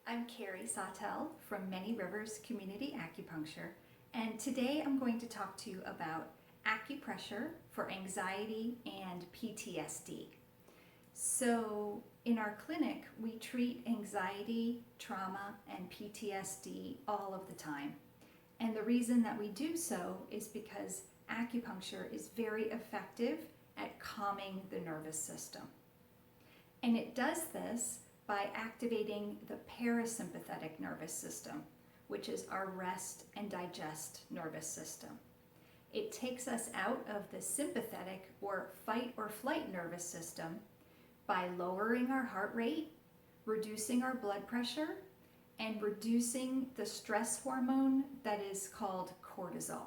I'm Carrie Sawtell from Many Rivers Community Acupuncture, and today I'm going to talk to you about acupressure for anxiety and PTSD. So in our clinic, we treat anxiety, trauma, and PTSD all of the time. And the reason that we do so is because acupuncture is very effective at calming the nervous system. And it does this by activating the parasympathetic nervous system, which is our rest and digest nervous system. It takes us out of the sympathetic or fight or flight nervous system by lowering our heart rate, reducing our blood pressure, and reducing the stress hormone that is called cortisol.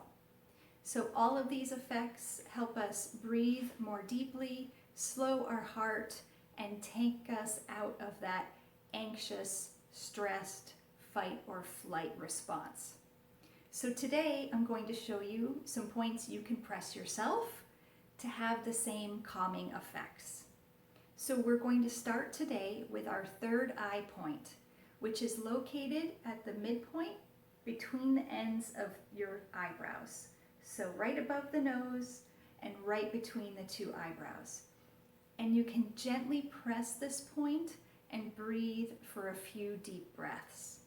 So all of these effects help us breathe more deeply, slow our heart, and take us out of that anxious, stressed, fight or flight response. So today I'm going to show you some points you can press yourself to have the same calming effects. So we're going to start today with our third eye point, which is located at the midpoint between the ends of your eyebrows. So right above the nose and right between the two eyebrows. And you can gently press this point and breathe for a few deep breaths.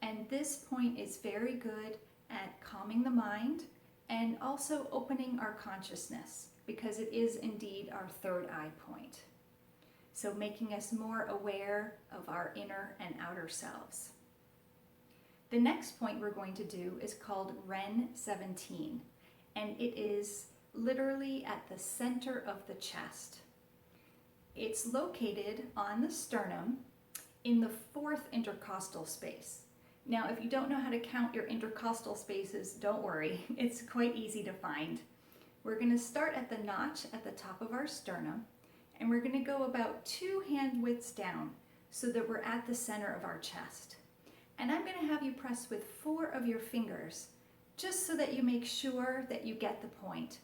And this point is very good at calming the mind and also opening our consciousness, because it is indeed our third eye point. So making us more aware of our inner and outer selves. The next point we're going to do is called Ren17, and it is literally at the center of the chest. It's located on the sternum in the fourth intercostal space. Now, if you don't know how to count your intercostal spaces, don't worry, it's quite easy to find. We're going to start at the notch at the top of our sternum, and we're going to go about 2 hand widths down so that we're at the center of our chest. And I'm going to have you press with 4 of your fingers, just so that you make sure that you get the point.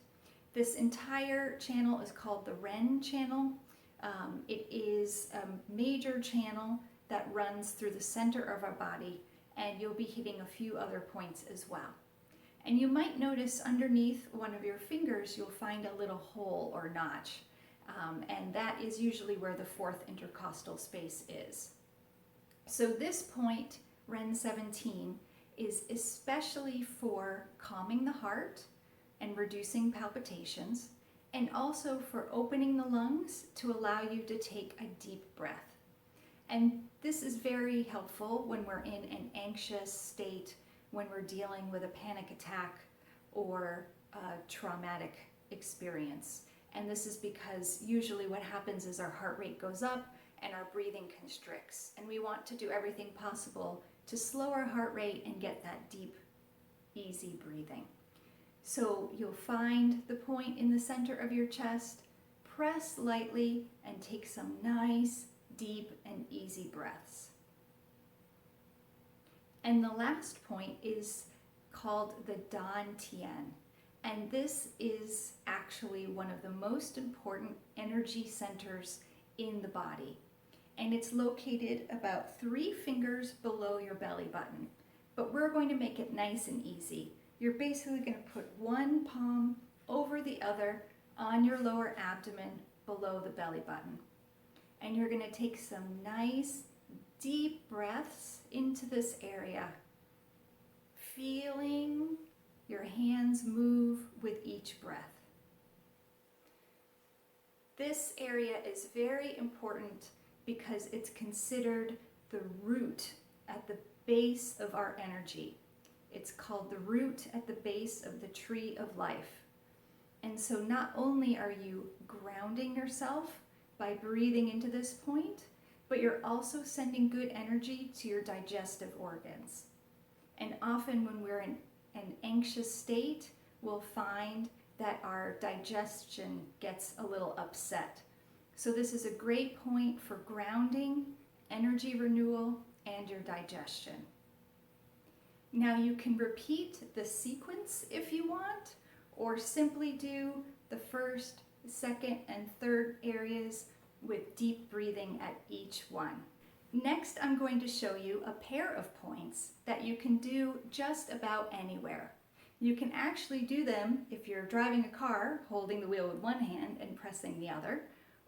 This entire channel is called the Ren channel. It is a major channel that runs through the center of our body, and you'll be hitting a few other points as well. And you might notice underneath one of your fingers, you'll find a little hole or notch, and that is usually where the fourth intercostal space is. So this point, Ren17, is especially for calming the heart and reducing palpitations, and also for opening the lungs to allow you to take a deep breath. And this is very helpful when we're in an anxious state, when we're dealing with a panic attack or a traumatic experience. And this is because usually what happens is our heart rate goes up and our breathing constricts. And we want to do everything possible to slow our heart rate and get that deep, easy breathing. So you'll find the point in the center of your chest, press lightly, and take some nice, deep, and easy breaths. And the last point is called the Tien, and this is actually one of the most important energy centers in the body. And it's located about 3 fingers below your belly button, but we're going to make it nice and easy. You're basically going to put one palm over the other on your lower abdomen below the belly button. And you're going to take some nice deep breaths into this area, feeling your hands move with each breath. This area is very important because it's considered the root at the base of our energy. It's called the root at the base of the tree of life. And so not only are you grounding yourself by breathing into this point, but you're also sending good energy to your digestive organs. And often when we're in an anxious state, we'll find that our digestion gets a little upset. So this is a great point for grounding, energy renewal, and your digestion. Now you can repeat the sequence if you want, or simply do the first, second, and third areas with deep breathing at each one. Next, I'm going to show you a pair of points that you can do just about anywhere. You can actually do them if you're driving a car, holding the wheel with one hand and pressing the other,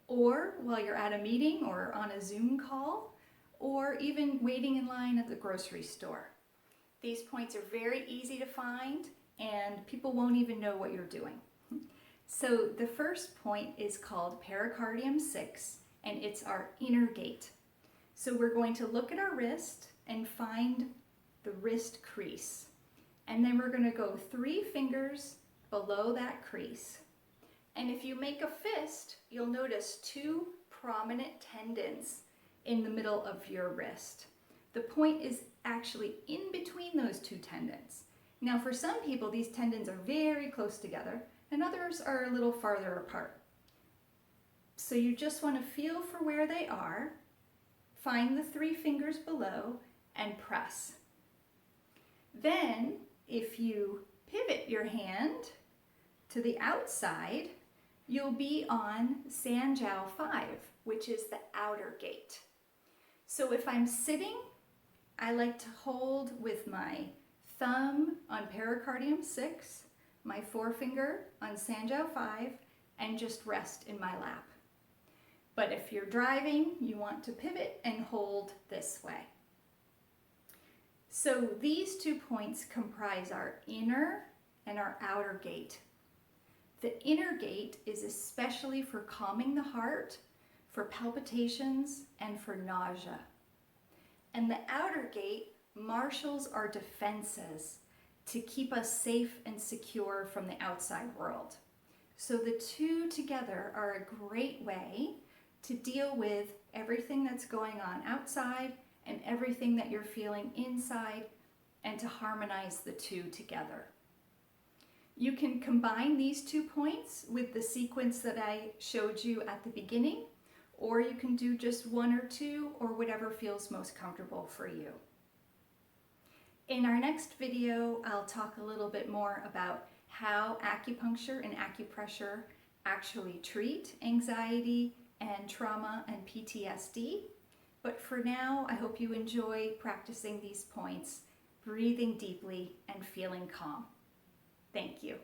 or while you're at a meeting or on a Zoom call, or even waiting in line at the grocery store. These points are very easy to find and people won't even know what you're doing. So the first point is called Pericardium 6 and it's our inner gate. So we're going to look at our wrist and find the wrist crease. And then we're going to go 3 fingers below that crease. And if you make a fist, you'll notice 2 prominent tendons in the middle of your wrist. The point is actually in between those 2 tendons. Now for some people, these tendons are very close together and others are a little farther apart. So you just want to feel for where they are. Find the 3 fingers below and press. Then, if you pivot your hand to the outside, you'll be on Sanjiao 5, which is the outer gate. So if I'm sitting, I like to hold with my thumb on Pericardium 6, my forefinger on Sanjiao 5, and just rest in my lap. But if you're driving, you want to pivot and hold this way. So these 2 points comprise our inner and our outer gate. The inner gate is especially for calming the heart, for palpitations, and for nausea. And the outer gate marshals our defenses to keep us safe and secure from the outside world. So the 2 together are a great way to deal with everything that's going on outside and everything that you're feeling inside, and to harmonize the 2 together. You can combine these 2 points with the sequence that I showed you at the beginning, or you can do just 1 or 2, or whatever feels most comfortable for you. In our next video, I'll talk a little bit more about how acupuncture and acupressure actually treat anxiety and trauma and PTSD. But for now, I hope you enjoy practicing these points, breathing deeply and feeling calm. Thank you.